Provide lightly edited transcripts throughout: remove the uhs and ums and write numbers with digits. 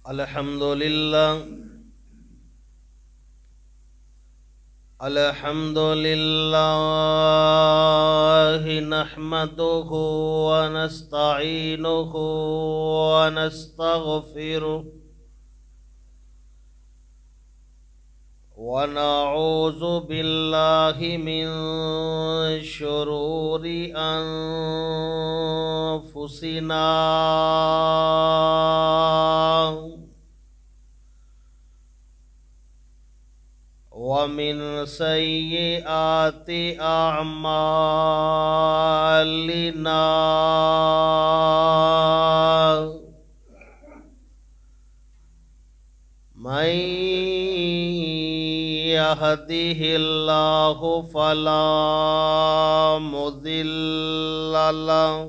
अल्हम्दुलिल्लाह नहमदुहु व नस्तईनुहु व नस्तगफिरुह व नऊज़ु बिल्लाहि मिन शुरूरि अनफुसिना व मिन सय्यिआति अअमालिना मन यहदिहिल्लाहु फला मुदिल्ल लहु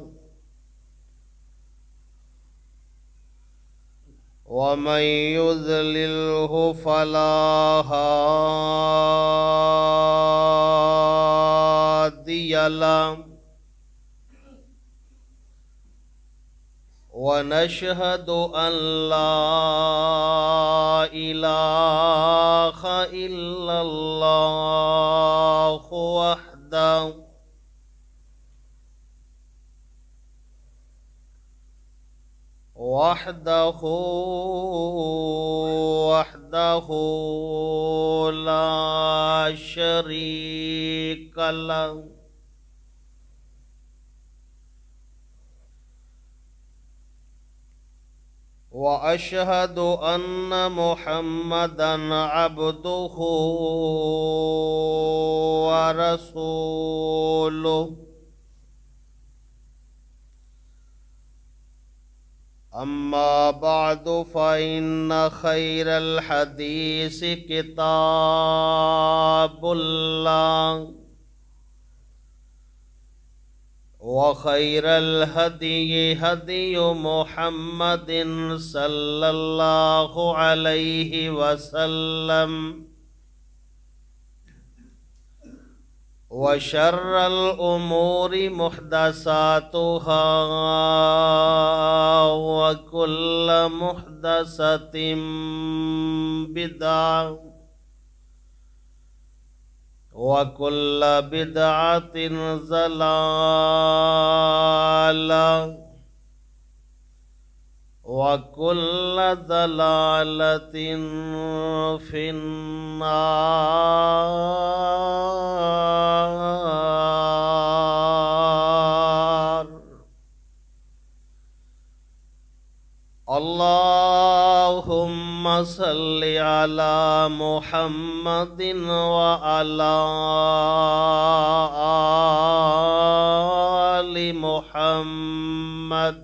वमन युज़लिल्हु फला हादिय लहु वनशहदु अन ला इलाहा इल्लल्लाहु वहदहु ला शरीक लहु व अशहदु अन्न मुहम्मदन अब्दुहु व रसूलुहु अम्मा बअदु फ़इन्न खैरल हदीस किताबुल्लाह व खैरल हदी हदी मुहम्मदिन सल्लल्लाहु अलैहि वसल्लम व शर्रल उमूरि मुहदसातुहा व कुल्ल मुहदसतिन बिदअह व कुल्ल बिदअतिन ज़लालह व कुल्ल ज़लालतिन फिन्नार। अल्लाहुम्मा सल्लि अला मुहम्मदिन व अला आलि मुहम्मद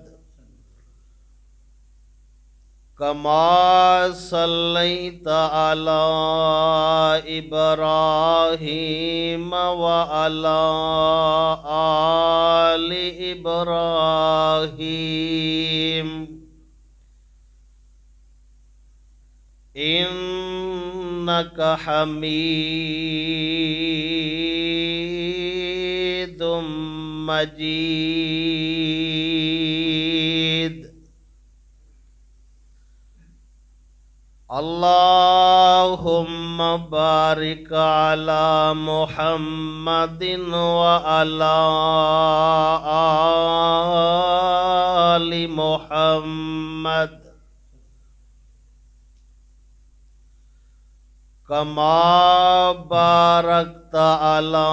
कमा सल्लैता अला इब्राहीम व अला आलि इब्राहीम इन्नका हमीदुम मजीद। अल्लाहुम्मा बारिक अला मुहम्मदिन व अला आलि मुहम्मद कमा बारकता अला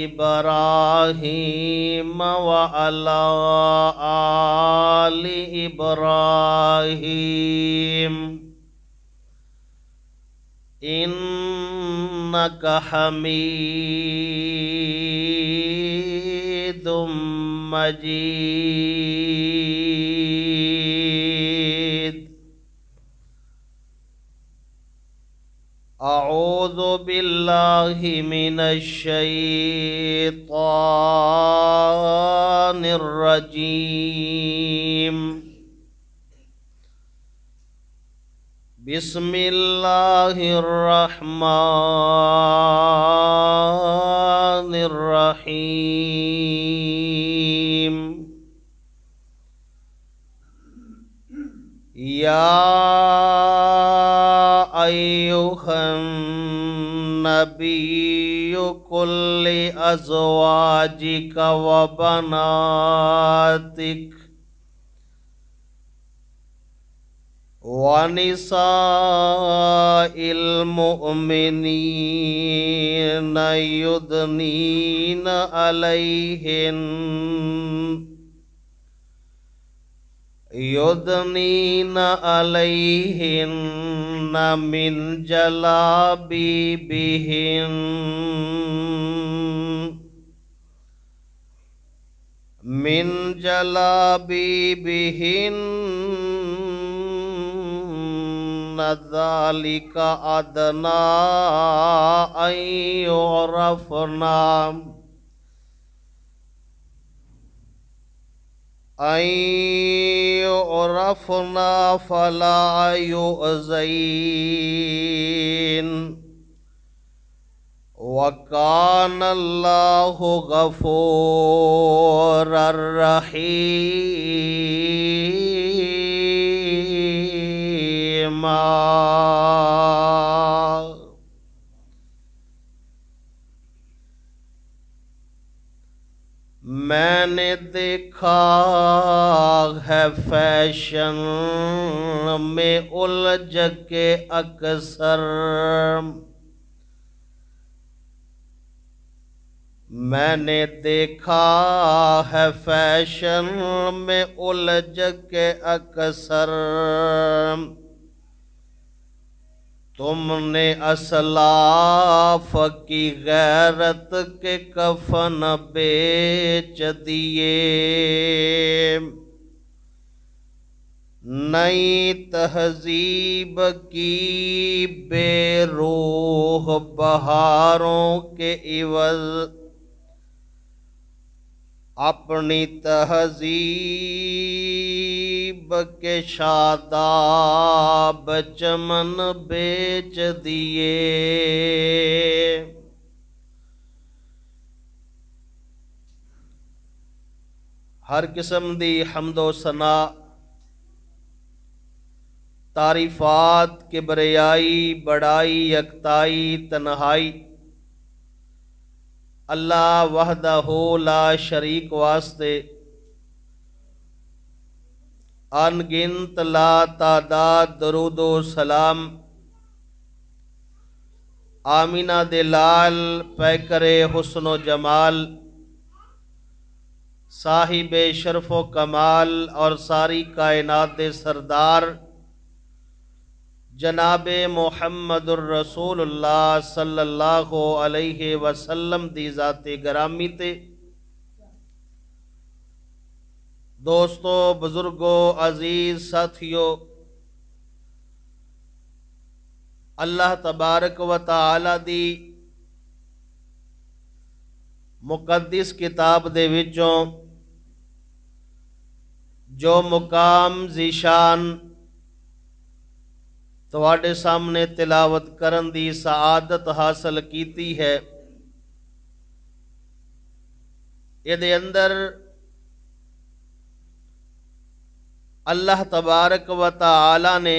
इब्राहीम व अला आलि इब्राहीम इन्नका हमीदुम मजीद। अऊज़ु बिल्लाहि मिनश शैतानिर रजीम। बिस्मिल्लाहिर रहमानिर रहीम। या अय्युहन नबिय्यु कुल्लि अज़वाजिका व बनातिक वनिसाइल मुअमिनीन युदनीन अलैहिन मिन जलाबिबिहिन ज़ालिका अदना अन युरफ़ना फला युज़ैन वकानल्लाहु गफ़ूरर रहीमा। मैंने देखा है फैशन में उलझ के अक्सर, मैंने देखा है फैशन में उलझ के अक्सर, तुमने असलाफ की गैरत के कफन बेच दिए, नई तहजीब की बेरूह बहारों के इवज़ अपनी तहजीब के शादाब चमन बेच दिए। हर किस्म दी हम्दो सना तारीफात किबरियाई बड़ाई यकताई तन्हाई अल्लाह वहदहू ला शरीक वास्ते अनगिनत ला तादाद दरूदो सलाम आमीना दे लाल पैकरे हुस्नो जमाल साहिबे शरफ़ो कमाल और सारी कायनात दे सरदार जनाबे मुहम्मदुर रसूलुल्लाह सल्लल्लाहु अलैहि वसल्लम दी ज़ाते गरामी ते दोस्तों बुजुर्गों अजीज साथियों, अल्लाह तबारक व तआला दी मुक़द्दिस किताब दे विचों जो मुकाम ज़ीशान तुहाडे सामने तिलावत करन दी सआदत हासिल कीती है, इहदे अंदर अल्लाह तबारक व तआला ने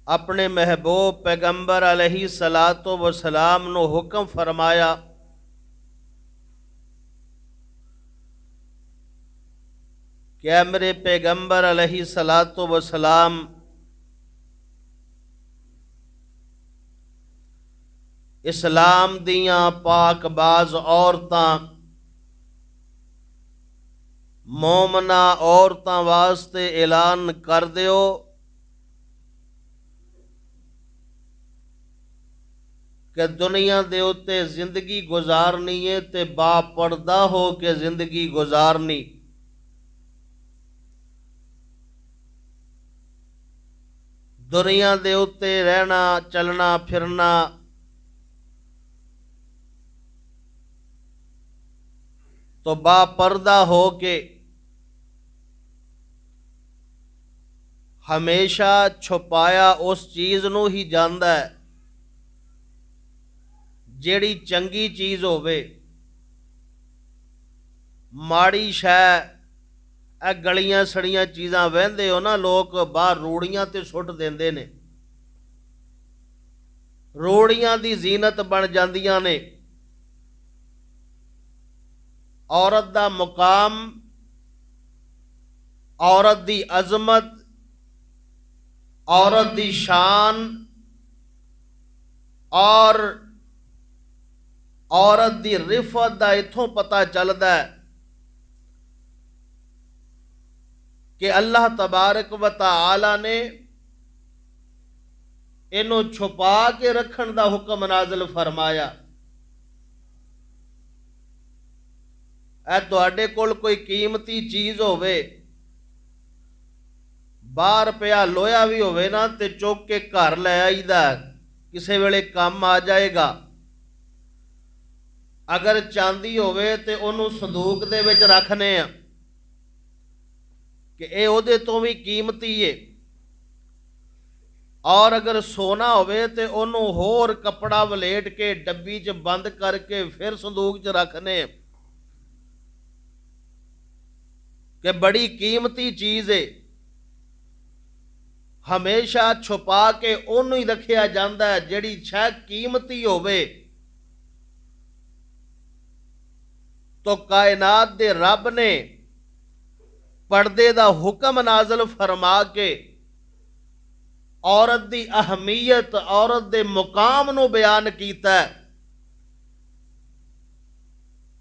अपने महबूब पैगंबर अलैहि सलातो व सलाम नो हुक्म फरमाया क्या मेरे पैगंबर अलैहि सलातो व सलाम इस्लाम दियां पाकबाज औरतां मोमना औरतां वास्ते ऐलान कर दियो कि दुनिया दे उत्ते जिंदगी गुजारनी है ते बापर्दा हो के जिंदगी गुजारनी। दुनिया दे उत्ते रहना चलना फिरना तो बापर्दा हो के हमेशा छुपाया उस चीज़ नू ही जांदा है जेड़ी चंगी चीज़ होवे, माड़ी शै गलियां सड़ियां चीज़ां वਹਿੰਦੇ हो ना लोग बाहर रूड़ियां ते सुੱਟ ਦਿੰਦੇ ने, रूड़ियां दी जीनत बन जांदियां ने। औरत दा मुकाम, औरत दी अजमत, औरत दी शान और औरत दी रिफत दा इथों पता चलदा है कि अल्लाह तबारक व तआला ने इनू छुपा के रखण दा हुक्म नाज़िल फरमाया। ऐ तुहाडे कोल कोई कीमती चीज़ होवे, बाहर पिया लोया भी होवे ना ते चुक के घर लै आईदा, किसे वेले काम आ जाएगा। अगर चांदी होवे ते ओनू संदूक दे विच रखने आ कि ये उहदे तो भी कीमती है, और अगर सोना होवे ते ओनू होर कपड़ा वलेट के डब्बी च बंद करके फिर संदूक च रखने कि बड़ी कीमती चीज़ है। हमेशा छुपा के ओनू ही रखिया जाता है जिहड़ी शै कीमती होवे। तो कायनात दे रब ने पर्दे दा हुक्म नाज़िल फरमा के औरत दी अहमीयत, औरत दे मुकाम नू बयान कीता है,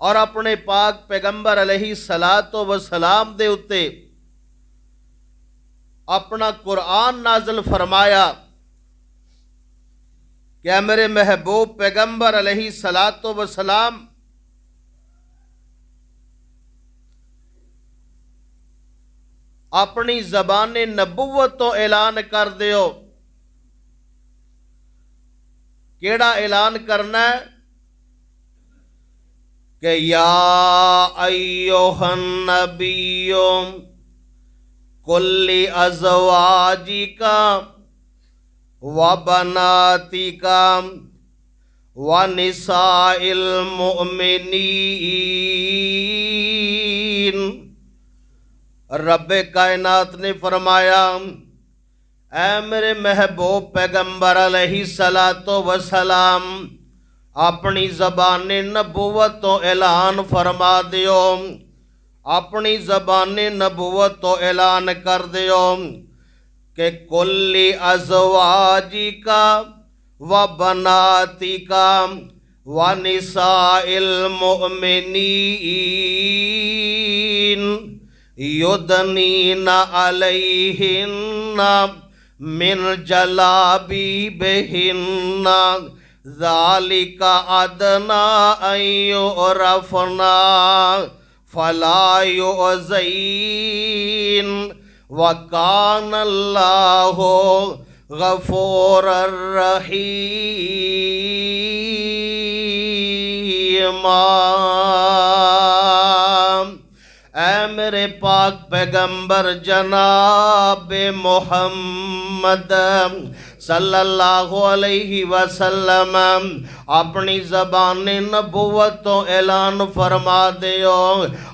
और अपने पाक पैगंबर अलैहि सलातो व सलाम दे उत्ते अपना कुरान नाज़िल फरमाया कि मेरे महबूब पैगंबर अलैहि सलातो व सलाम अपनी ज़बान नबुव्वत तो ऐलान कर दियो। केड़ा ऐलान करना है कि या अय्युहन नबिय्यु कुल्ली अज़वाजिका व बनातिका व निसाइल मुमिनीन। रब्बे कायनात ने फरमाया, ऐ मेरे महबूब पैगंबर अलैहि सलातो व सलाम अपनी ज़बान नबुव्वत तो ऐलान फरमा दियो, अपनी ज़बान नबुव्वत तो ऐलान कर दियो कि कुल्ली अज़वाजिका व बनातिका व निसाइल मुमिनीन युदनीना अलैहिन्ना मिन जलाबीबिहिन्ना ज़ालिका अदना अन युरफ़ना फला युज़ीन व कानल्लाहु गफ़ूरर रहीमा। ऐ मेरे पाक पैगंबर जनाब मोहम्मद सल्लल्लाहु अलैहि वसल्लम अपनी ज़बान नबुव्वत तो ऐलान फरमा दियो,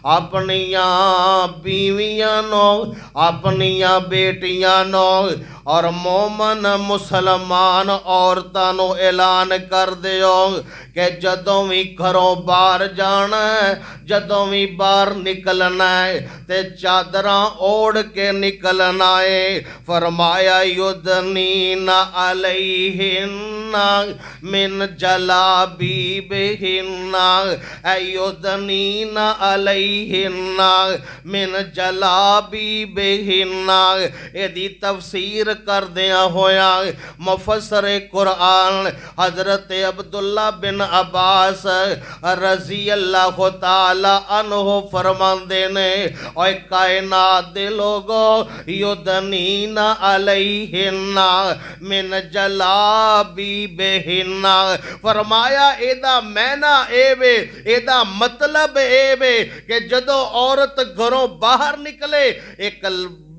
अपनिया बीवियां नो, अपनिया बेटियां नो और मोमन मुसलमान औरतां नो ऐलान कर दियो कि जदों भी घरों बाहर जाना है, जदों भी बाहर निकलना है ते चादरां ओढ़ के निकलना है। फरमाया युदनीना अलैहिन्ना मिन जलाबीबिहिन्ना, युदनीना अलैहिन्ना मिन जलाबीबिहिन्ना। इहदी तफसीर करदियां होया मुफस्सिर कुरान हज़रत अब्दुल्ला बिन अब्बास रज़ी अल्लाह ताला अन्हु फरमांदे ने, ओए कायनात दे लोगो युदनीना अलैहिन्ना मिन जलाबीबिहिन्ना। फरमाया एदा मैना एवे, एदा मतलब एवे कि जदों औरत घरों बाहर निकले एक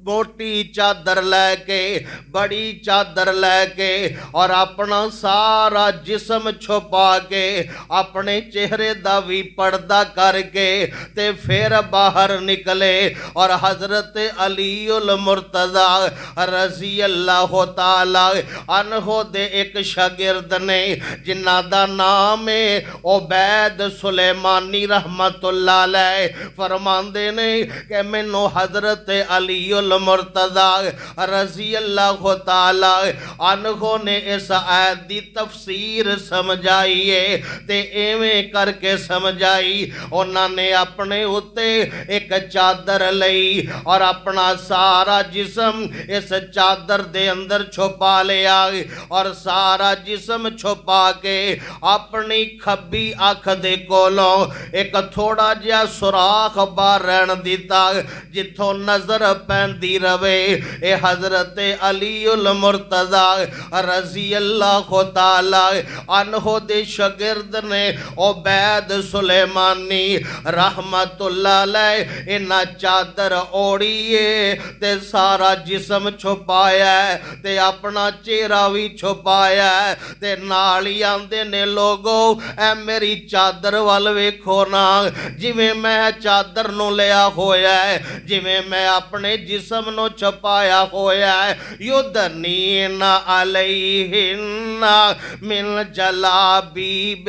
मोटी चादर लैके, बड़ी चादर लैके और अपना सारा जिस्म छुपा के, अपने चेहरे दा भी पर्दा करके ते फिर बाहर निकले। और हजरत अली उल मुर्तज़ा रज़ी अल्लाह तआला अन्हो दे एक शागिर्द ने जिन्ना दा नाम है उबैद सुलेमानी रहमतुल्लाह अलैह, फरमांदे ने कि मैनू हजरत अली उल मुर्तज़ा रज़ी अल्लाह तआला अन्हो ने इस आयत दी तफसीर समझाई है ते एवें करके समझाई। उन्होंने अपने उत्ते एक चादर लई और अपना सारा जिस्म इस चादर दे अंदर छुपा लिया और सारा जिस्म छुपा के अपनी खब्बी अख दे कोलों एक थोड़ा जिहा सुराख बाहर रहन दिता जिथों नजर पैंदी रवे। ए हजरत अली उल मुर्तज़ा रज़ी अल्लाह तआला अन्हो दे शागिर्द ने उबैद सुलेमानी रहमतुल्लाह अलैह इन्ना चादर ओढ़ीए ते सारा जिस्म छुपाया ते अपना चेहरा भी छुपाया ते नाल ही आंदे ने लोगो ऐ मेरी चादर वल वेखो ना, जिवें मैं चादर नूं लिया होया है, जिवें मैं अपने जिस्म नूं छुपाया होया है। युदनीना अलैहिन्ना मिन जलाबीबिहिन्ना,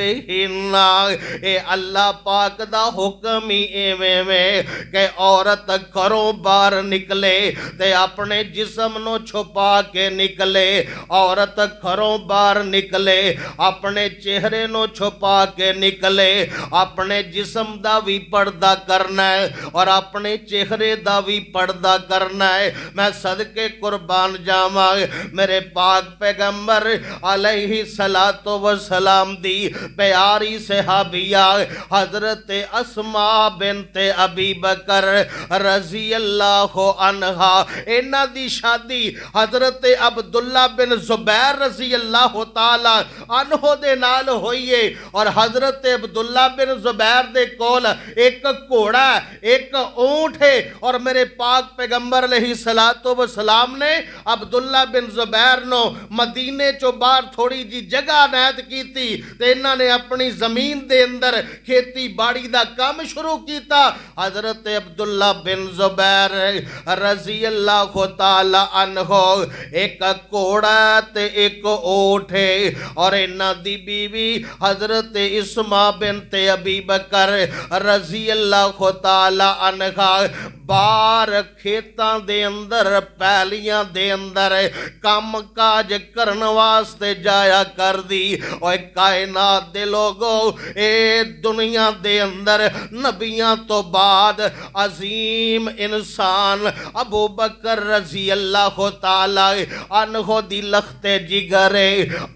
ए अल्लाह पाक दा हुक्म ही एवें में कि औरत घरों बाहर निकले ते अपने जिस्म नूं छुपा के निकले। औरत घरों बाहर निकले अपने चेहरे नूं छुपा के निकले, अपने जिस्म दा भी पर्दा करना है और अपने चेहरे दा भी पर्दा करना है। मैं सदके कुर्बान जावां मेरे पाक पैगंबर अलैहि सलातो व सलाम दी प्यारी सहाबिया हजरत अस्मा बिनते अबी बकर रज़ी अल्लाह अन्हा, इन्हां दी शादी हजरत अब्दुल्ला बिन जुबैर रज़ी अल्लाह तआला अन्हो दे नाल होई है। और हजरत अब्दुल्ला बिन जुबैर दे कोल एक घोड़ा एक ऊंट है और मेरे पाक पैगंबर अलैहिस्सलातु वस्सलाम ने अब्दुल्ला बिन जुबैर नो मदीने चो बाहर थोड़ी जी जगह नायत की ते इन्हां ने अपनी जमीन दे अंदर खेती बाड़ी दा काम शुरू किया। हजरत अब्दुल्ला बिन जुबैर रज़ी अल्लाह तआला अन्हो एक घोड़ा ते एक ऊंट है और इन्हां दी बीवी हजरत इस्मा बिनते अबी बकर रज़ी अल्लाह तआला अन्हा बाहर खेतां दे अंदर पैलियां दे अंदर काम काज करन वास्ते जाया कर दी। और कायनात दे लोगो ए दुनिया दे अंदर नबियां तो बाद अजीम इंसान अबू बकर रज़ी अल्लाह तआला अन्हो दी लखते जिगर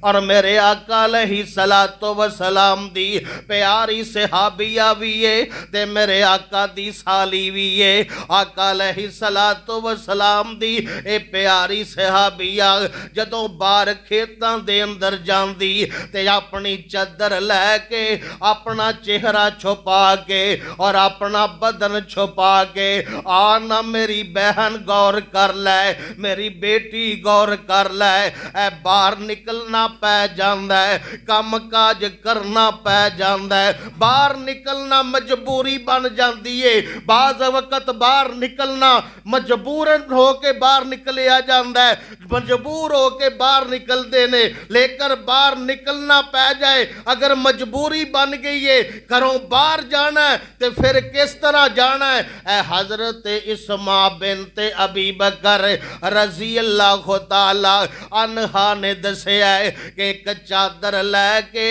और मेरे आका अलैहिस्सलातु वस्सलाम दी प्यारी सहाबिया भी है ते मेरे आका दी साली भी है। आका अलैहिस्सलातु वस्सलाम दी ए प्यारी सहाबिया जदों बाहर खेतां दे अंदर जांदी ते अपनी चादर लैके अपना चेहरा छुपा के और अपना बदन छुपा के आना मेरी बहन गौर कर लै, मेरी बेटी गौर कर लै, ए बाहर निकलना पै जांदा है, काम काज करना पै जांदा है, बाहर निकलना मजबूरी बन जाती है। बाज़ वक़्त बाहर निकलना मजबूरन हो के बाहर निकलिया जाता है, मजबूर हो के बाहर निकलते ने, लेकर बाहर निकलना पै जाए अगर मजबूरी बन गई है घरों बाहर जाना है तो फिर किस तरह जाना है। ए हजरत इस्मा बिनते अबी बकर रज़ी अल्लाह तआला अन्हा ने दसिया है कि एक चादर लैके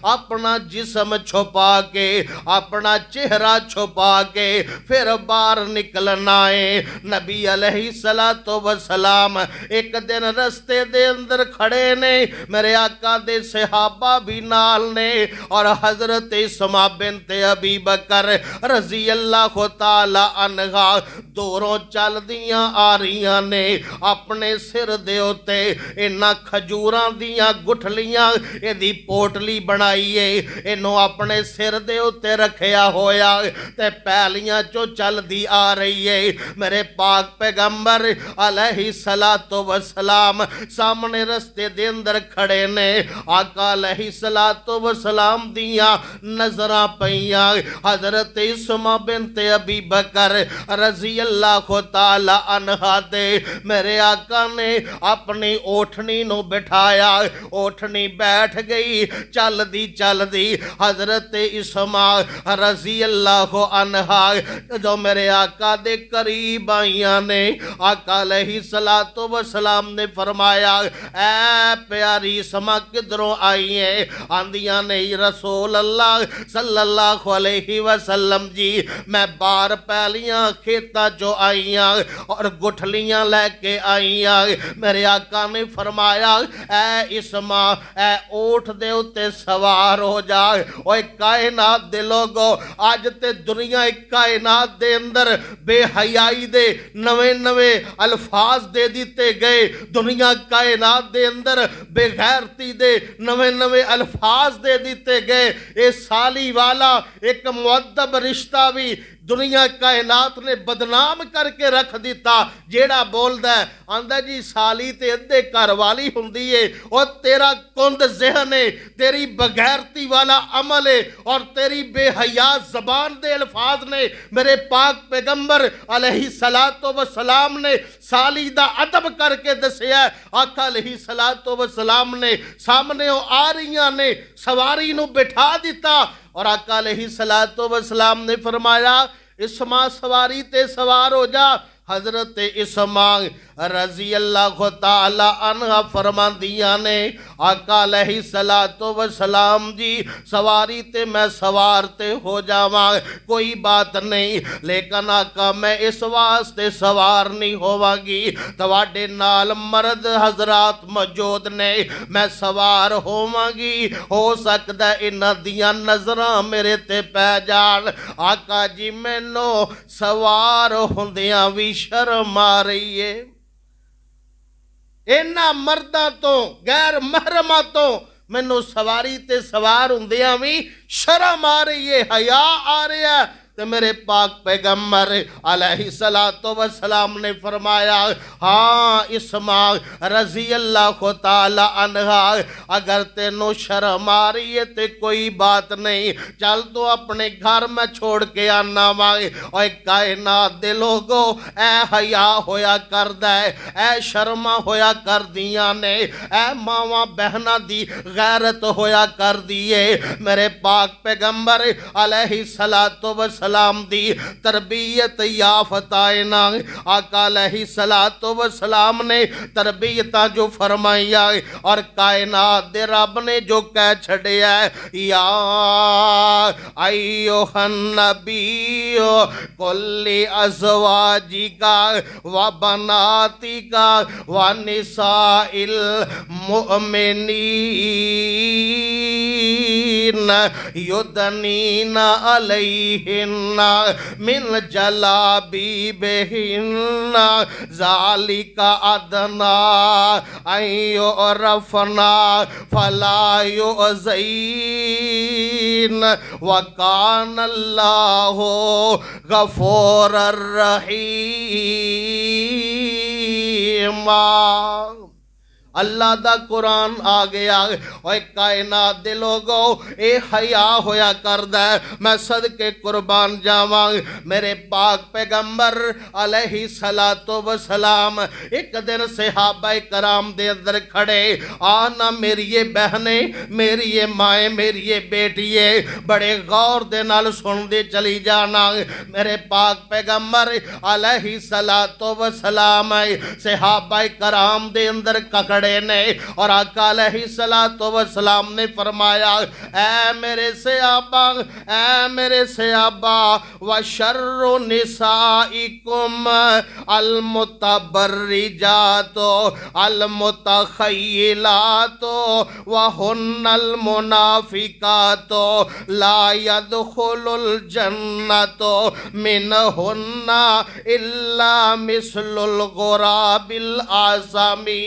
अपना जिस्म छुपा के अपना चेहरा छुपा के फिर बाहर निकलना है। नबी अलैहिस्सलातु वस्सलाम एक दिन रस्ते दे अंदर खड़े ने, मेरे आका दे सहाबा भी नाल ने और हजरत इस्मा बिनते अबी बकर रज़ी अल्लाह तआला अन्हा दूरों चलदियां आ रही ने। अपने सिर दे उत्ते इन्हां खजूरां दियां गुठलियां इहदी पोटली बनाई है, इन्हों अपने सिर दे उत्ते रखिया होया ते पैलियां चो चलदी आ रही है। मेरे पाक पाक पैगंबर अलैहिस्सलातो वसलाम सामने रस्ते दे अंदर खड़े ने। आका अलैहिस्सलातो वसलाम दियां नजरां पईयां हजरत इस्मा बिनत अबी बकर रजी अल्लाह तआला अन्हा दे। मेरे आका ने अपनी ओठनी नु बिठाया, ओठनी बैठ गई। चलदी चलदी हजरत इस्मा रजी अल्लाह अन्हा जो मेरे आका दे करीब आईयां ने, आका अलैहिस्सलातो वसलाम ने फरमाया ऐ प्यारी इस्मा किधरों आई है? आंदियां ने रसूल अल्लाह सल्लल्लाहु अलैहि वसल्लम जी मैं बार पैलियां खेतां चो आईयां और गुठलियां लैके आईयां। मेरे आका ने फरमाया ऐ इस्मा ऐ ऊठ दे उत्ते सवार हो जा। ओए कायनात दे लोगो अज ते दुनिया कायनात दे अंदर बेहयाई दे नवे नवे अल्फाज दे दिते गए। दुनिया कायनात दे अंदर बेगैरती दे नवे नवे अल्फाज दे दिते गए। ये साली वाला एक मुअद्दब रिश्ता भी दुनिया कायनात ने बदनाम करके रख दिता। जेड़ा बोलदा है आंदा जी साली ते अद्धे घर वाली हुंदी है, और तेरा कुंद ज़हन है, तेरी बगैरती वाला अमल है और तेरी बेहया ज़बान दे अल्फाज ने। मेरे पाक पैगंबर अलैहिस्सलातो वसलाम ने साली दा अदब करके दसिया। आका अलैहिस्सलातो वसलाम ने सामने आ रही ने सवारी नू बिठा दिता और आका अलैहिस्सलातो वसलाम ने फरमाया इस्मा सवारी ते सवार हो जा। हजरत इस्मा रजी अल्लाह तआला अन्हा फरमांदियां ने आका अलैहिस्सलातो वसलाम जी सवारी ते मैं सवार ते हो जावां कोई बात नहीं, लेकिन आका मैं इस वास्ते सवार नहीं होवांगी तवाडे नाल मर्द हजरात मौजूद ने, मैं सवार होवांगी। हो सकदा इन्हां दियां नज़रां मेरे ते पै जान। आका जी मैनू सवार हुंदियां भी शर्म आ रही है। इन्हां मर्दां तो गैर महरमा तो मैनू सवारी ते सवार हुंदियां भी शर्म आ रही है, हया आ रहा है। तो मेरे पाक पैगंबर अलैहिस्सलातो वसलाम ने फरमाया हाँ इस्मा रजी अल्लाह तआला अन्हा अगर तेनों शर्म आ रही है तो कोई बात नहीं, चल तो अपने घर में छोड़ के आना वाए। और कायनात दे लोगो ऐ हया होया करदा है, ऐ शर्मा होया कर दियां ने, ऐ मावां बहना दी गैरत होया कर दी है। मेरे पाक पैगंबर अलैहिस्सलातो सलाम दी तरबियत याफ्ताए ना आका अलैहिस्सलातो वसलाम ने तरबियत जो फरमाइया और कायनात दे रब ने जो कह छड़िया या अय्युहन नबियो कुल्ली अज़वाजिका व बनातिका व निसाइल मुमिनीन युदनीना अलैहिन्ना मिन जलाबीबिहिन्ना ज़ालिका अदना अय्युरफ़ना फला युज़ीन व कानल्लाहु गफ़ूरर रहीम। अल्लाह दा कुरान आ गया। और कायनात दे लोगो ए हया होया करदा है, मैं सदके कुर्बान जावां। मेरे पाक पैगंबर अलैहिस्सलातो वसलाम एक दिन सहाबाए कराम दे अंदर खड़े आना मेरी ये बहने मेरी ये माए मेरी ये बेटिए बड़े गौर दे नाल सुनदे चली जाना। मेरे पाक पैगंबर अलैहिस्सलातो वसलाम सहाबाए कराम दे अंदर ककड़ ने और आका अलैहिस्सलातो वसलाम ने फरमाया ऐ मेरे सहाबा व शर्रु निसाइकुम अल मुतबर्रिजातो अल मुतखय्यिलातो व हुन्नल मुनाफिकातो ला यदखुलुल जन्नतो मिनहुन्ना इल्ला मिस्लुल गुराबिल आसामी।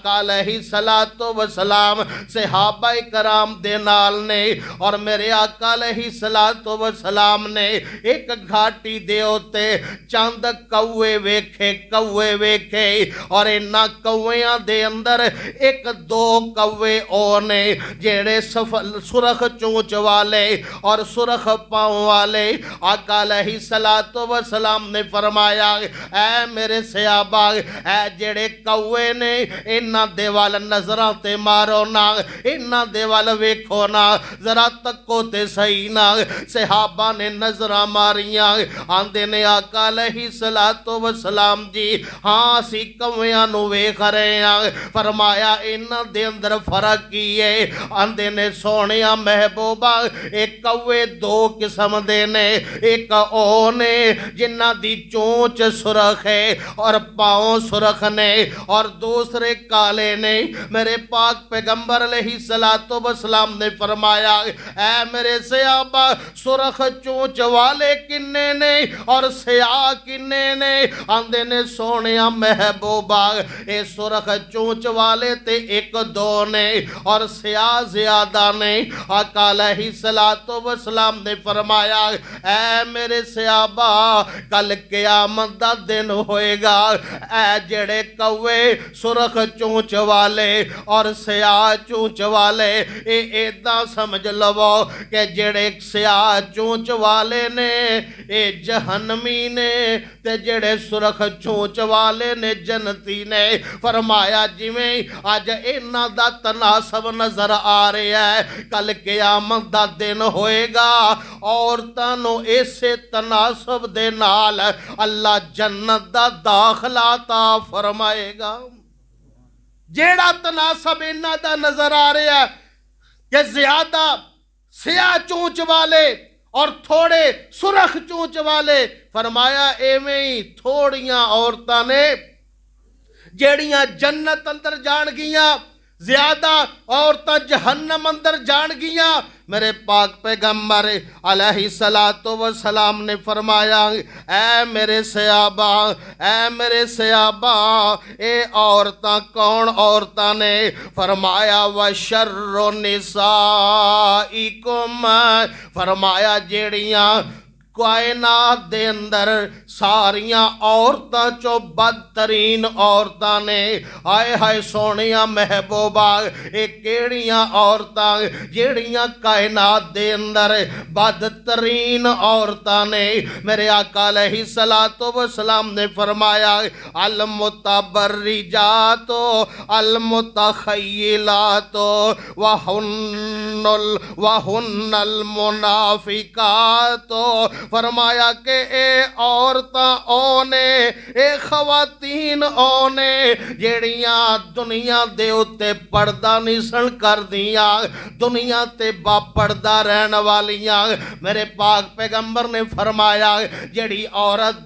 आका अलैहिस्सलातु वस्सलाम सहाबा कराम दे नाल ने और मेरे आका अलैहिस्सलातु वस्सलाम ने एक घाटी दे उत्ते चंद कौए वेखे और इन्हां कौएयां दे अंदर एक दो कौए ओ ने जेड़े सुरख चोंच वाले और सुरख पाँव वाले। आका अलैहिस्सलातु वस्सलाम ने फरमाया ऐ मेरे सहाबा ऐ जेड़े कौए ने इन्हां दे वल नजरां ते मारो ना, इन्हां दे वल वेखो ना, जरा तको ते सही ना। सहाबा ने नजरां मारियां, आंदे ने आका अलैहिस्सलातु वस्सलाम जी हाँ असी कौएयां नूं वेख रहे हैं। फरमाया इन्हां दे अंदर फर्क की है? आंदे ने सोहणिया महबूबा एक कौए दो किस्म दे ने, एक ओ ने जिन्हां दी चोंच सुरख है और पाँव सुरख ने और दूसरे काले ने। मेरे पाक पैगंबर अलैहिस्सलातु वस्सलाम ने फरमाया ऐ मेरे सहाबा सुरख चोंच वाले किन्ने ने और स्याह किन्ने ने? आंदे ने सोहणिया महबूबा ए सुरख चोंच वाले ते एक दो ने और स्याह ज्यादा ने। आका अलैहिस्सलातु वस्सलाम ने फरमाया ऐ मेरे सहाबा कल क़यामत दा दिन होएगा, ऐ जेड़े कौए सुरख चोंच वाले और स्याह चोंच वाले ए इदां समझ लवो कि जेड़े स्याह चोंच वाले ने ए जहन्नमी ने ते जेड़े सुरख चोंच वाले ने जन्नती ने। फरमाया जिवें अज इन्हां दा तनासब नजर आ रहा है, कल क़यामत दा दिन होएगा औरतां नूं इसे तनासब दे नाल अल्लाह जन्नत दा दाखला ता फरमाएगा। जेड़ा तनासब इन्हां दा नजर आ रहा है कि ज्यादा स्याह चोंच वाले और थोड़े सुरख चोंच वाले, फरमाया एवें ही थोड़ियां औरतां ने जेड़ियां जन्नत अंदर जान गियां, ज्यादा औरतां जहन्नम अंदर जान गियां। मेरे पाक पैगंबर अलैहिस्सलातु वस्सलाम ने फरमाया ऐ मेरे सहाबा ए औरतां कौन औरतां ने? फरमाया व शर्रु निसाइकुम, फरमाया जेड़ियां कायनात दे अंदर सारियां औरतां चो बदतरीन औरतां ने। हाय हाय सोहणिया महबूबा ये केड़ियां औरतां जेड़ियां कायनात दे अंदर बदतरीन औरतां ने? मेरे आका अलैहिस्सलातु वस्सलाम ने फरमाया अल मुतबर्रिजातो अल मुतखय्यिलातो वहुन्नल मुनाफिकातो। फरमाया के ए औरतां ओ ने ए खवातीन ओ ने जेड़ियां दुनिया दे उत्ते पर्दा नहीं सन करदियां, दुनिया ते बापड़दा रहन वालियां। मेरे पाक पैगंबर ने फरमाया जेड़ी औरत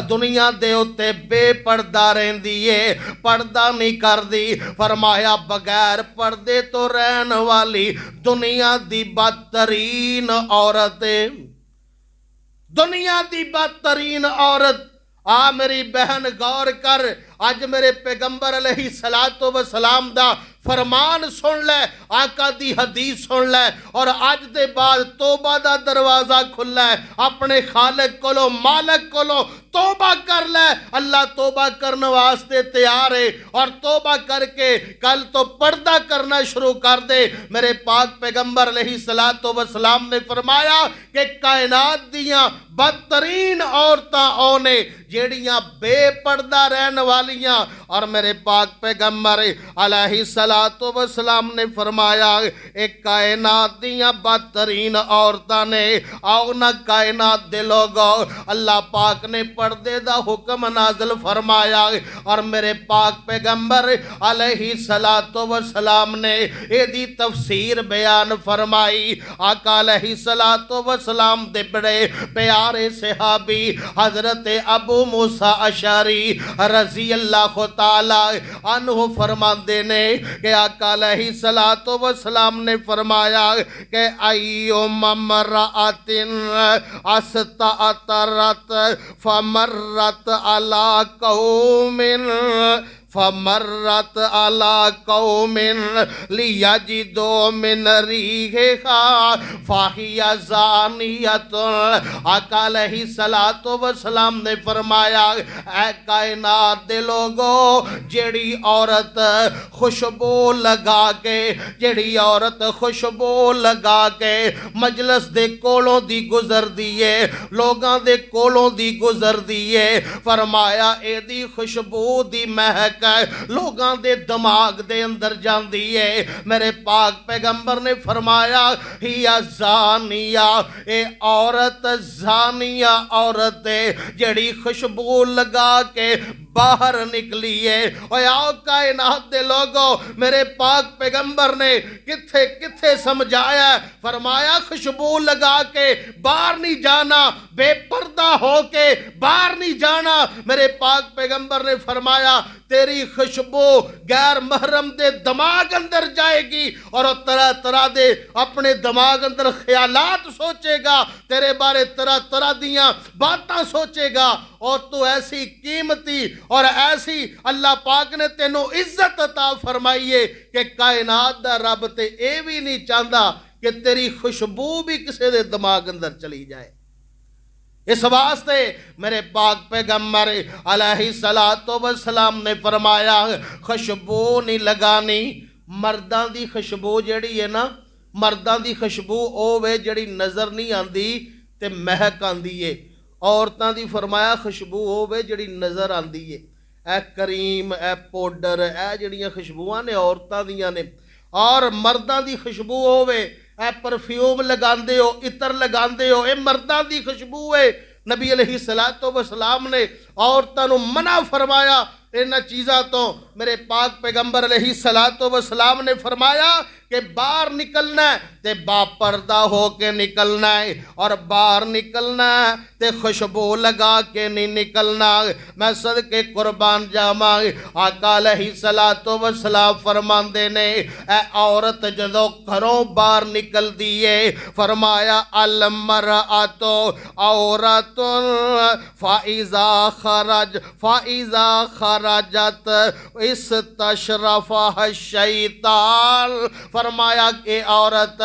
दुनिया दे उत्ते बेपर्दा रहंदी है, पर्दा नहीं करदी, फरमाया बगैर पर्दे तो रहन वाली दुनिया दी बदतरीन औरत, दुनिया दी बदतरीन औरत। आ मेरी बहन गौर कर, अज मेरे पैगंबर अलैहिस्सलातु वस्सलाम दा फरमान सुन ले, आका दी हदीस सुन ले और अज दे बाद तौबा दा दरवाजा खुला है। अपने खालिक कोलो मालिक कोलो तौबा कर ले, अल्लाह तौबा करने वास्ते तैयार है और तौबा करके कल तो पर्दा करना शुरू कर दे। मेरे पाक पैगंबर अलैहिस्सलातु वस्सलाम ने फरमाया कि कायनात दियां बदतरीन औरतां ओ ने जेड़ियां बेपर्दा रहन वालियां। और मेरे पाक पैगंबर अलैहिस्सलातु वस्सलाम ने फरमाया एक कायनात दियां बदतरीन औरतां ने। आओ ना कायनात दे लोगो, अल्लाह पाक ने पर्दे दा हुक्म नाज़िल फरमाया और मेरे पाक पैगंबर अलैहिस्सलातु वस्सलाम ने एदी तफसीर बयान फरमाई। आका अलैहिस्सलातु वस्सलाम दे बड़े प्यारे सहाबी हजरत अबू मूसा अशरी रजी अल्लाह ताला अन्हु फरमाते ने कि आका अलैहिस्सलातु वस्सलाम ने फरमाया कि अय्यो ममरातिन अस्तातरत फमर्रत अला कौमिन फमर्रत अला कौमिन लियजिदो मिन रीहिहा फाहिया ज़ानियतुन। आका अलैहिस्सलातु वस्सलाम ने फरमाया, ऐ कायनात दे लोगो, जेड़ी औरत खुशबू लगा के, जेड़ी औरत खुशबू लगा के मजलिस दे कोलों दी गुजरदी है, लोगां दे कोलों दी गुजरदी है, फरमाया एदी खुशबू दी महक लोगां दे दिमाग दे अंदर जांदी है। मेरे पाक पैगंबर ने फरमाया, हिया ज़ानिया, ए औरत ज़ानिया औरत है जेड़ी खुशबू लगा के बाहर निकली है। और आओ कायनात दे लोगो, मेरे पाक पैगंबर ने किथे किथे समझाया, फरमाया खुशबू लगा के बाहर नहीं जाना, बेपर्दा होके बाहर नहीं जाना। मेरे पाक पैगंबर ने फरमाया, तेरी खुशबू गैर महरम दे दिमाग अंदर जाएगी और तरह तरह दे अपने दिमाग अंदर ख्यालात सोचेगा, तेरे बारे तरह तरह दियां बातां सोचेगा, और तू ऐसी कीमती और ऐसी अल्लाह पाक ने तेनों इज्जत अता फरमाई है कि कायनात दा रब ते ये भी नहीं चाहता कि तेरी खुशबू भी किसी दे दिमाग अंदर चली जाए। इस वास्ते मेरे पाक पैगंबर अलैहिस्सलातु वस्सलाम ने फरमाया, खुशबू नहीं लगानी। मर्दां दी खुशबू जेड़ी है ना, मर्दां दी खुशबू ओ वे जेड़ी नज़र नहीं आती ते महक आती है। औरतां दी फरमाया खुशबू ओ वे जेड़ी नज़र आती है। ए करीम, ए पाउडर, ए जड़ियां खुशबुआं ने औरतां दियां ने, और मर्दां दी खुशबू होवे, ए परफ्यूम लगांदे हो, इतर लगांदे हो, ये मर्दां दी खुशबू है। नबी अलैहिस्सलातु वस्सलाम ने औरतां नूं मना फरमाया इन्हां चीज़ां तो। मेरे पाक पैगंबर अलैहिस्सलातु वस्सलाम ने फरमाया कि बाहर निकलना है ते बापर्दा हो के निकलना है, और बाहर निकलना है ते खुशबू लगा के नहीं निकलना। मैं सदके कुर्बान जावां, आका अलैहिस्सलातु वस्सलाम फरमांदे ने, ए औरत जदों घरों बाहर निकलदी है, फरमाया अल मरअतु औरतुन फाइज़ा खरजत इस तशरफा शैतान। फरमाया कि औरत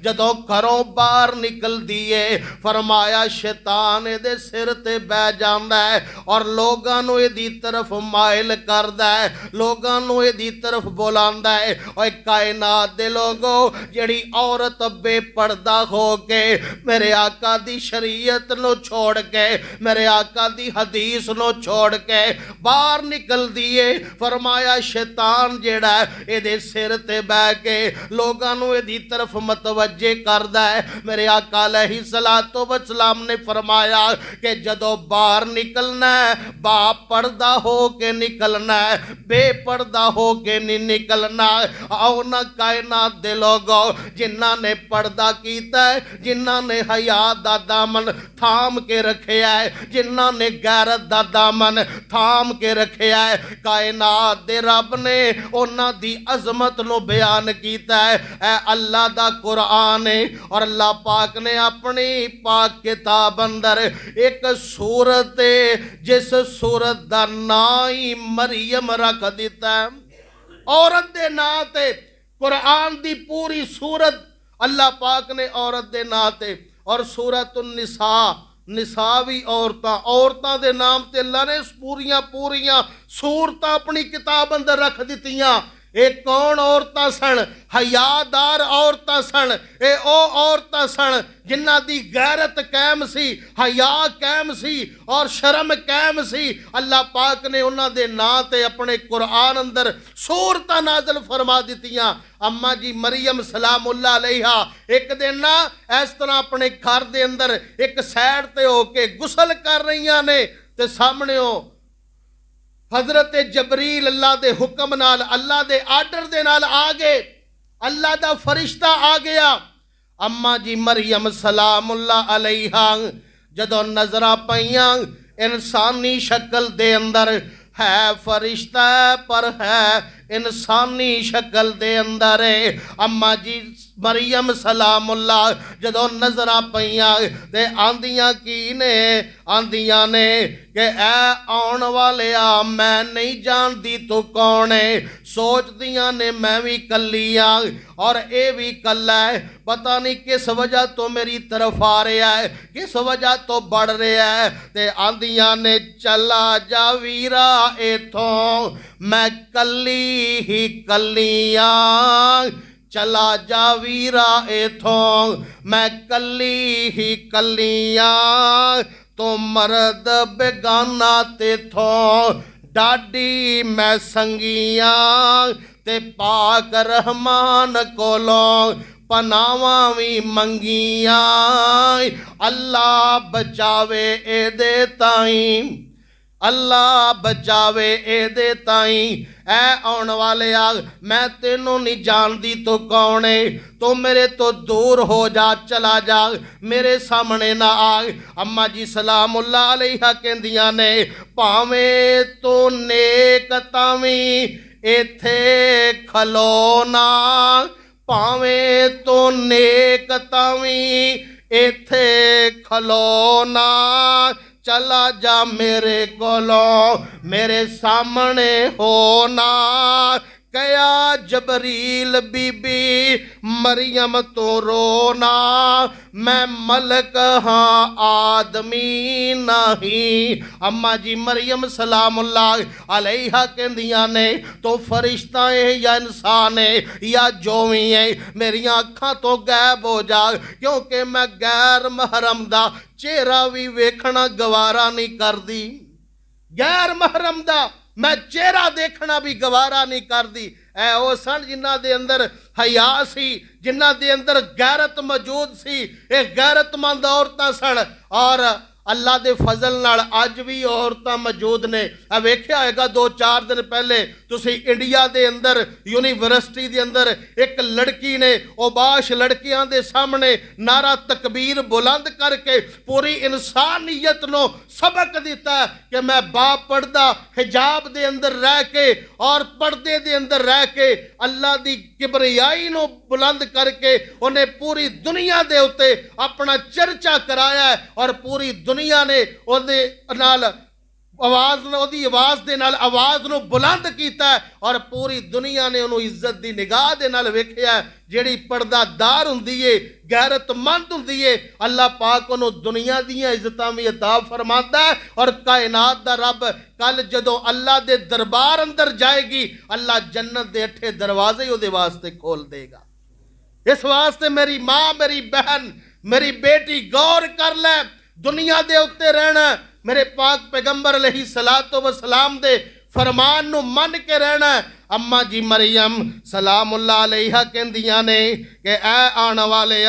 जदों घरों बाहर निकलदी है, फरमाया शैतान इहदे सिर ते बह जांदा है और लोगां नूं इहदी तरफ माइल करदा है, लोगां नूं इहदी तरफ बुलांदा है। ओए कायनात दे लोगो, जिहड़ी औरत बेपर्दा हो के मेरे आका दी शरीयत नूं छोड़ के, मेरे आका दी हदीस नूं छोड़ के बाहर निकलदी है, फरमाया शैतान जिहड़ा इहदे सिर ते बह के लोगां नूं इहदी तरफ मतवज्जे करदा है। मेरे आका अलैहिस्सलातु वस्सलाम ने फरमाया कि जदों बाहर निकलना है, बापर्दा हो के निकलना है, बेपर्दा हो के नहीं निकलना। आओ ना कायनात दे लोगो, जिन्हां ने पर्दा कीता है, जिन्हां ने हया दा दामन थाम के रखिया है, जिन्हां ने गैरत दा दामन थाम के रखिया है, कायनात दे रब ने उन्हां दी अजमत नूं बयान कीता है। ऐ अल्लाह दा कुरान है, और अल्लाह पाक ने अपनी पाक किताब अंदर एक सूरत है, जिस सूरत दा नाम ही मरियम रख दिता है। औरत दे नां ते कुरान दी पूरी सूरत अल्लाह पाक ने औरत दे नां ते, और सूरतुन निसा, निसा भी औरतां, औरतां दे नाम ते अल्लाह ने पूरियां पूरियां सूरतां अपनी किताब अंदर रख दित्तियां। ये कौन औरतां सन? हयादार औरतां सन। ये ओ औरतां सन जिन्हां दी गैरत कायम सी, हया कायम सी और शर्म कायम सी। अल्लाह पाक ने उन्हां दे नां ते अपने कुरान अंदर सूरतां नाज़िल फरमा दित्तियां। अम्मा जी मरियम सलामुल्लाह अलैहा एक दिन ना इस तरह अपने घर दे अंदर एक साइड ते होके गुसल कर रही ने, ते सामने हजरत जबरील अल्लाह दे हुक्म नाल, अल्लाह दे आर्डर दे नाल आ गए, अल्लाह दा फरिश्ता आ गया। अम्मा जी मरियम सलामुल्लाह अलैहा जदों नजरां पईयां, इंसानी शक्ल दे अंदर है फरिश्ता पर है इंसानी शक्ल दे अंदर अम्मा जी मरियम सलामुल्लाह जदों नजर पईयां ते आंदियां की ने आंदियां ने कि ऐ आउण वालिया मैं नहीं जानती तू कौन है। सोचदियां ने मैं भी कल्ली आ और ये भी कल्ला है, पता नहीं किस वजह तो मेरी तरफ आ रहा है, किस वजह तो बढ़ रहा है। ते आंदियां ने चला जा वीरा इथों मैं कल्ली ही कल्लियां, चला जा वीरा इथों मैं कल्ली ही कल्लियां, तो मर्द बेगाना तेथों डाडी मैं संगियां, ते पाक रहमान कोलों पनावा भी मंगियां। अल्लाह बचावे एदे ताई, अल्लाह बचावे एदे ताई। ऐ आउण वाले मैं तेनों नहीं जानती तो कौन है, तो मेरे तो दूर हो जा, चला जा, मेरे सामने ना आ। अम्मा जी सलामुल्लाह अलैहा कहंदियां ने भावें तो नेक तावीं इथे खलोना, भावें तो नेक तावीं इथे खलोना, चला जा मेरे कोलों मेरे सामने होना। कया जबरील बीबी मरियम तो रोना, मैं मलक हाँ आदमी नहीं। अम्मा जी मरियम सलामुल्लाह अलैहा कहंदियां ने तो फरिश्ता है या इंसान है या जो भी है, मेरिया अखां तो गैब हो जा, क्योंकि मैं गैर महरम दा चेहरा भी वेखना गवारा नहीं करदी। गैर महरम दा मैं चेहरा देखना भी गवारा नहीं करती। ऐ वो सन जिन्हां दे अंदर हया सी, जिन्हां दे अंदर गैरत मौजूद सी, ये गैरतमंद औरतां सन। और अल्लाह दे फजल नाल अज भी औरतां मौजूद ने। वेख्या होएगा 2-4 दिन पहले तुसी इंडिया दे अंदर यूनीवर्सिटी दे अंदर एक लड़की ने ओबाश लड़कियां दे सामने नारा तकबीर बुलंद करके पूरी इंसानियत नो सबक दिता कि मैं बाप पढ़दा हिजाब दे अंदर रह के और पर्दे दे अंदर रह के अल्लाह दी किबरियाई नो बुलंद करके उन्हें पूरी दुनिया दे उत्ते अपना चर्चा कराया है। और पूरी दुनिया ने ओदे नाल आवाज़ ओदी आवाज़ दे नाल आवाज़ नूं बुलंद कीता है। और पूरी दुनिया ने उन्होंने इज्जत दी निगाह दे नाल वेखिया। जिहड़ी पर्दादार हुंदी है, गैरतमंद हुंदी है, अल्लाह पाक उन्होंने दुनिया दीयां इज्जतां भी अता फरमांदा है। और कायनात दा रब कल जदों अल्लाह दे दरबार अंदर जाएगी, अल्लाह जन्नत दे 8 दरवाजे उहदे वास्ते खोल देगा। इस वास्ते मेरी माँ, मेरी बहन, मेरी बेटी गौर कर ले। दुनिया दे उत्ते रहना, मेरे पाक पैगंबर अलैहिस्सलातु वस्सलाम दे फरमान नूं मन के रहना। अम्मा जी मरियम सलामुल्लाह अलैहा कहंदियां ने कि ऐ आण वाले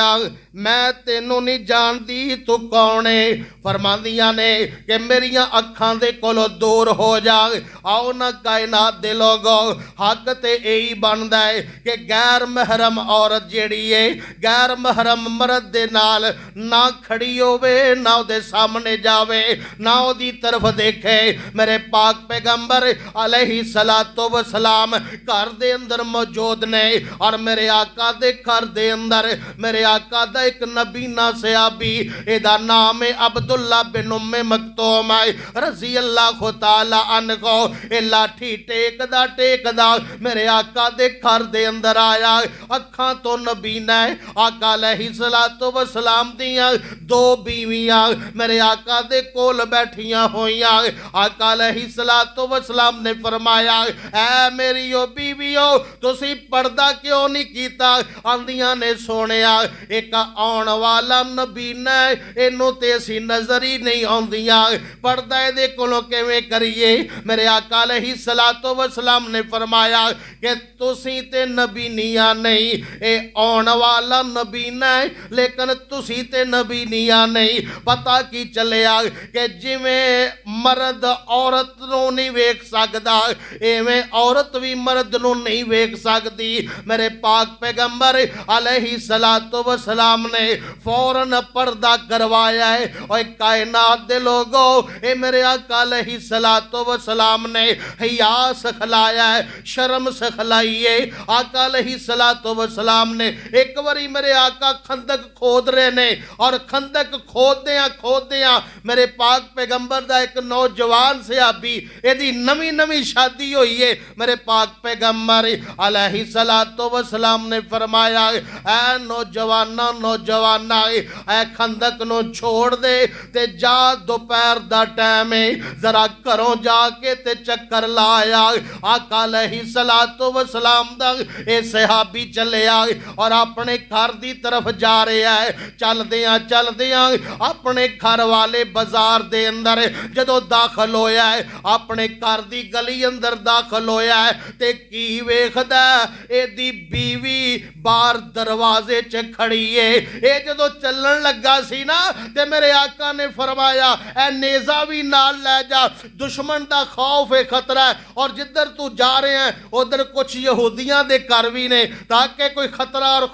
मैं तेनों नहीं जानती तू कौन है। फरमांदियां ने कि मेरियां अखां दे कोलों दूर हो जा। आओ ना कायनात दे लोगो, हक ते यही बनदा है कि गैर महरम औरत जिहड़ी है, गैर महरम मर्द दे नाल ना खड़ी होवे, ना उहदे सामने जावे, ना उहदी तरफ देखे। मेरे पाक पैगंबर अलैहिस्सलातु वस्सलाम घर दे अंदर मौजूद ने। और मेरे आका दे घर दे अंदर मेरे आका दा एक नबीना सहाबी, एदा नाम है अब्दुल्ला बिन उम्मे मक्तूम रज़ी अल्लाह तआला अन्हु। ए लाठी टेकदा टेकदा मेरे आका दे घर दे अंदर आया। अखां तो नबीना है, आका अलैहिस्सलातु वस्सलाम दियां 2 बीवियां मेरे आका दे कोल बैठियां होइयां। आका अलैहिस्सलातु वस्सलाम ने फरमाया, ऐ मेरी ओ बीवियो तुसी पर्दा क्यों नहीं कीता? आंदियां ने सोनिया एक आउण वाला नबीना इनू ते असी नजर ही नहीं आउंदियां, पर्दा इहदे कोलों किवें करिए? मेरे आका अलैहिस्सलातु वस्सलाम ने फरमाया कि तुसी ते नबीनिया नहीं, ए आउण वाला नबीना है, लेकिन तुसी ते नबीनिया नहीं। पता की चलिया कि जिवें मर्द औरत नूं नहीं वेख सकदा, इवें औरत भी मर्द नूं नहीं वेख सकदी। मेरे पाक पैगंबर अलैहि सलातो व सलाम ने फौरन पर्दा करवाया है। और कायनात दे लोगो, ए मेरे आका अलैहि सलातो व सलाम ने हया सिखलाया है, शर्म सिखलाई है। आका अलैहि सलातो व सलाम ने एक बारी मेरे आका खंदक खोद रहे ने, और खंदक खोददियां मेरे पाक पैगंबर दा एक नौजवान सहाबी, एदी नवी नवी शादी हुई है। मेरे पाक पैगंबर अलैहि सलातो व सलाम ने फरमाया, ऐ नौजवाना ऐ खंदक नो छोड़ दे ते जा, दोपहर दा टाइम है, जरा घरों जाके ते चक्कर लाया। आका अलैहि सलातो व सलाम दा ए सहाबी चलिया और अपने घर दी तरफ जा रहा है। चलदियां अपने घर वाले बाजार दे अंदर जदों दाखिल होया है, अपने घर दी गली अंदर दाखिल होया है, ते की वेखदा एदी बीवी बाहर दरवाजे च खड़ी है। ये जदों चलन लगा सी ना, ते मेरे आका ने फरमाया, ए नेजा भी नाल लै जा, दुश्मन दा खौफ है, खतरा है, और जिधर तू जा रहे हैं उधर कुछ यहूदियां दे घर भी ने, ताकि कोई खतरा और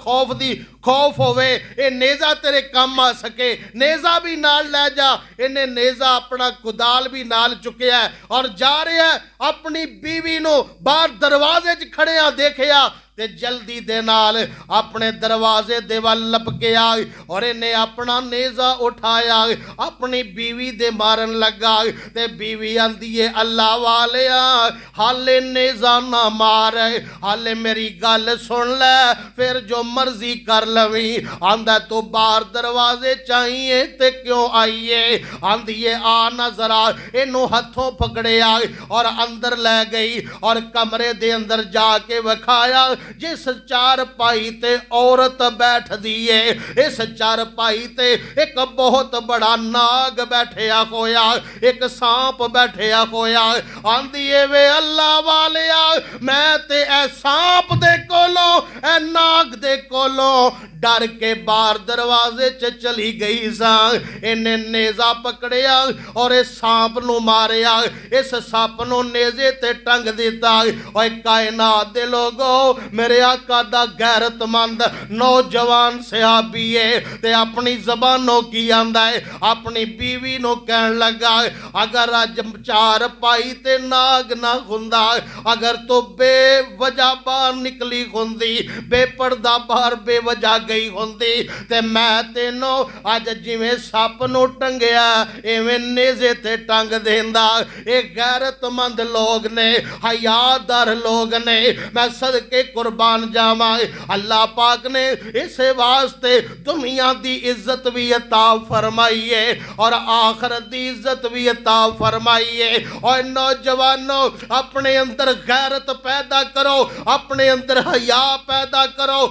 खौफ होवे, ये नेजा तेरे काम आ सके, नेजा भी नाल लै जा। इन्हें नेजा अपना कुदाल भी नाल चुकिया और जा रहा है, अपनी बीवी नो बाहर दरवाजे च खड़िया देखिया ते जल्दी दे नाल अपने दरवाजे दे वल लपकिया और इन्हें अपना नेजा उठाया, अपनी बीवी दे मारन लगा। ते बीवी आंदी है, अल्लाह वालिया हाले नेजा ना मार, हाले मेरी गल सुन ले, फिर जो मर्जी कर लवी। आंदा तो बाहर दरवाजे चाहिए ते क्यों आईए? आंदी है, आ ना जरा। इनू हथों पकड़िया और अंदर ले गई और कमरे दे अंदर जाके विखाया, जिस चारपाई ते औरत बैठ दी है, इस चारपाई ते एक बहुत बड़ा नाग बैठया होया, एक सांप बैठया होया। आंदी है, वे अल्लाह वालिया, मैं ते ए सांप दे कोलों, ए नाग दे कोलों डर के बाहर दरवाजे च चली गई सा। इन्हें नेजा पकड़िया और इस सांप नू मारिया, इस सप नू नेजे ते टंग दिता। और कायनात दे लोगो, मेरे आका दा गैरतमंद नौजवान सहाबी है, ते अपनी जबानों की आंदा है, अपनी बीवी नू कहन लगा, अगर अज चार पाई ते नाग ना हुंदा, अगर तो बेवजह बाहर निकली हुंदी, बेपर्दा बाहर बेवजह गई हुंदी, ते मैं तेनों अज जिवें सप नू टंगिया इवें नेजे ते टंग देंदा। ये गैरतमंद लोग ने, हयादार लोग ने, मैं सदके कुर्बान जावां। अल्लाह पाक ने इस वास्ते दुनिया दी इज्जत भी अता फरमाई है और आखिरत दी इज्जत भी अता फरमाई है। और नौजवानों, अपने अंदर गैरत पैदा करो, अपने अंदर हया पैदा करो।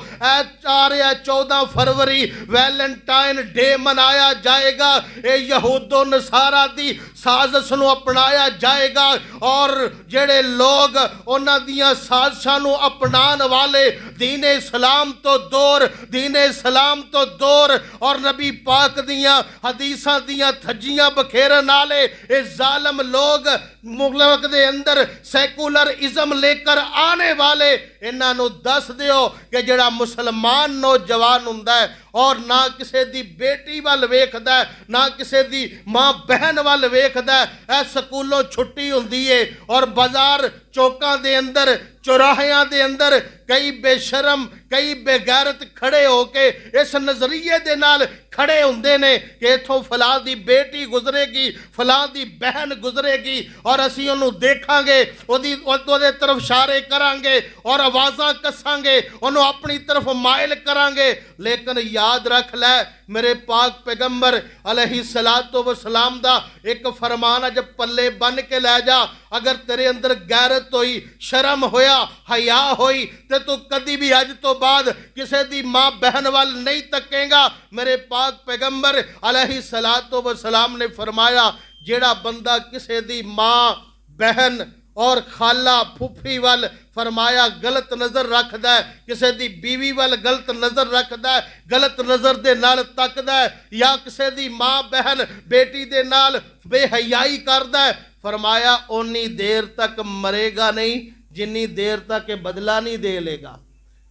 14 फरवरी वैलेंटाइन डे मनाया जाएगा, ये यहूदो नसारा दी साजिश नू अपनाया जाएगा, और जेड़े लोग उन्हां दियां साजिशां नू अपनाने वाले दीन इस्लाम तो दूर, दीन इस्लाम तो दूर और नबी पाक दियां हदीसां दियां थज्जियां बखेरन वाले ये जालिम लोग मुल्क दे अंदर सैकुलर इज़म लेकर आने वाले, इन्हां नू दस दिओ कि जेड़ा मुसलमान नौजवान हुंदा है और ना किसी दी बेटी वाल वेखदा, ना किसी दी मां बहन वाल वेखदा, ऐ स्कूलों छुट्टी हुंदी है और बाजार चौकां दे अंदर, चौराहियां दे अंदर कई बेशरम, कई बेगैरत खड़े होके इस नज़रिए दे नाल खड़े हुंदे ने कि इथों फलां दी बेटी गुजरेगी, फलां दी बहन गुजरेगी और असीं उहनूं देखांगे, ओहदे तरफ इशारे करांगे और आवाज़ां कसांगे, उहनूं अपनी तरफ माइल करांगे। लेकिन याद रख लै, मेरे पाक पैगंबर अलैहि सलातो व सलाम दा एक फरमान अज पल्ले बन के लै जा, अगर तेरे अंदर गैरत होई, शर्म होया, हया होई, ते तू कदी भी अज तो बाद किसी दी मां बहन वाल नहीं तकेगा। मेरे पाक पैगंबर अलैहि सलातो व सलाम ने फरमाया, जेड़ा बंदा किसी दी मां बहन और खाला फूफी वाल फरमाया गलत नज़र रखदा है, किसी दी बीवी वाल गलत नज़र रखदा है, गलत नज़र दे नाल तकदा है, या किसी दी मां बहन बेटी दे नाल बेहयाई करदा है, फरमाया ओनी देर तक मरेगा नहीं जिन्नी देर तक ये बदला नहीं दे लेगा,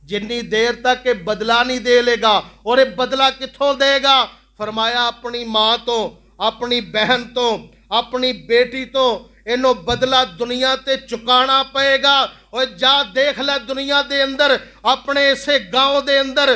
जिन्नी देर तक ये बदला नहीं दे लेगा। और ये बदला कित्थों देगा? फरमाया अपनी माँ तो, अपनी बहन तो, अपनी बेटी तो इन्हों बदला दुनिया ते चुकाना पएगा। और जा देख लै दुनिया दे अंदर, अपने इसे गांव दे अंदर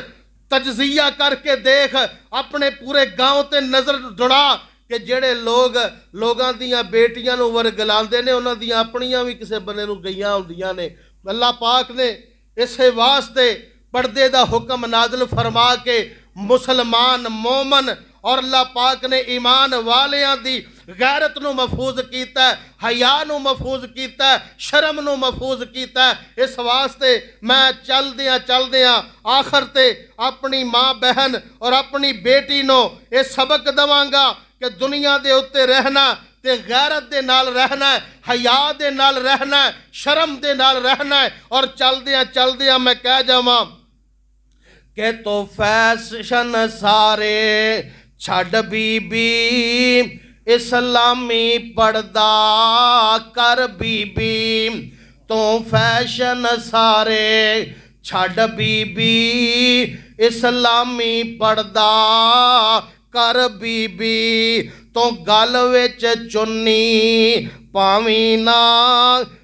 तजजिया करके देख, अपने पूरे गांव ते नज़र दौड़ा कि जेड़े लोगां दियां बेटियां नूं वरगलांदे ने उन्हां दियां अपनियां भी किसी बने नूं गईयां हुंदियां ने। अल्लाह पाक ने इसे वास्ते पर्दे दा हुक्म नाज़िल फरमा के मुसलमान मोमन और अल्लाह पाक ने ईमान वालियां दी गैरत नूं महफूज कीता है, हया नूं महफूज कीता है, शर्म नूं महफूज कीता है। इस वास्ते मैं चलदियां आखिर ते अपनी माँ बहन और अपनी बेटी नूं ये सबक देवांगा कि दुनिया दे उत्ते रहना ते गैरत दे नाल रहना है, हया दे नाल रहना है, शर्म दे नाल रहना है। और चलदियां मैं कह जावां कि तो फैशन सारे छड़ बीबी, इस्लामी पर्दा कर बीबी। तो फैशन सारे छड़ बीबी, इस्लामी पर्दा कर बीबी। तो गल विच चुन्नी पावी ना,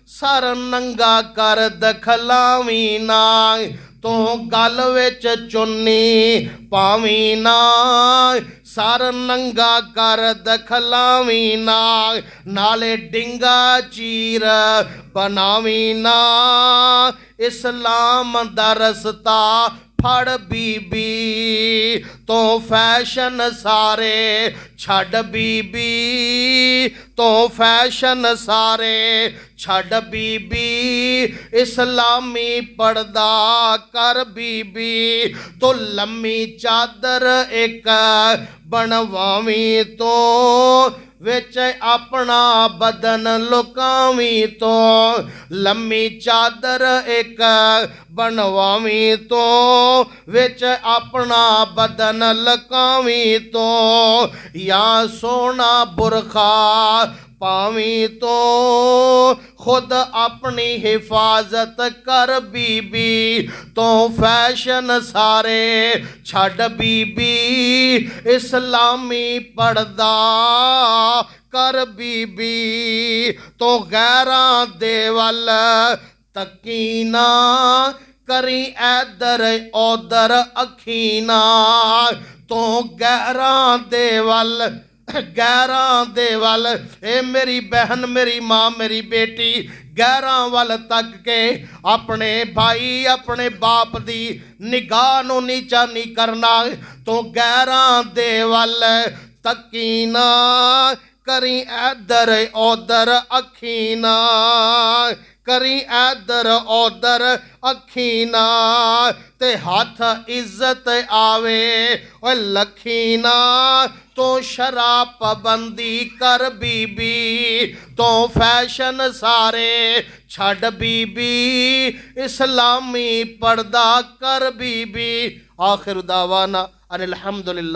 सर नंगा कर दखलावी ना। तो गल विच चुन्नी पावी ना, सर नंगा कर दखलावी ना। नाले डिंगा चीर बनावी ना, इस्लाम दा रस्ता फड़ बीबी। तो फैशन सारे छड़ बीबी, तो फैशन सारे छड़ बीबी, इस्लामी पर्दा कर बीबी। तो लम्मी चादर एक बनवावी, तो विच अपना बदन लुकावी। तो लम्मी चादर एक बनवावी, तो विच अपना बदन लुकावी। तो या सोना बुरखा पावी, तो खुद अपनी हिफाजत कर बीबी। तो फैशन सारे छड़ बीबी, इस्लामी पर्दा कर बीबी। तो गैरां दे वल तकीना, करी ऐदर औदर अखीना। तो गैरां दे वल ए मेरी बहन, मेरी माँ, मेरी बेटी, गैरां वल तक के अपने भाई अपने बाप दी निगाह नूं नीचा नहीं करना। तो गैरां दे वल तकीना, करी ऐदर औदर अखीना, करी ऐदर औदर अखीना। ते हथ इज्जत आवे ओ लखीना। तो शराब पाबंदी कर बीबी। तो फैशन सारे छड़ बीबी, इस्लामी पर्दा कर बीबी। आखिर दावाना अनिल हम्दुलिल्लाह।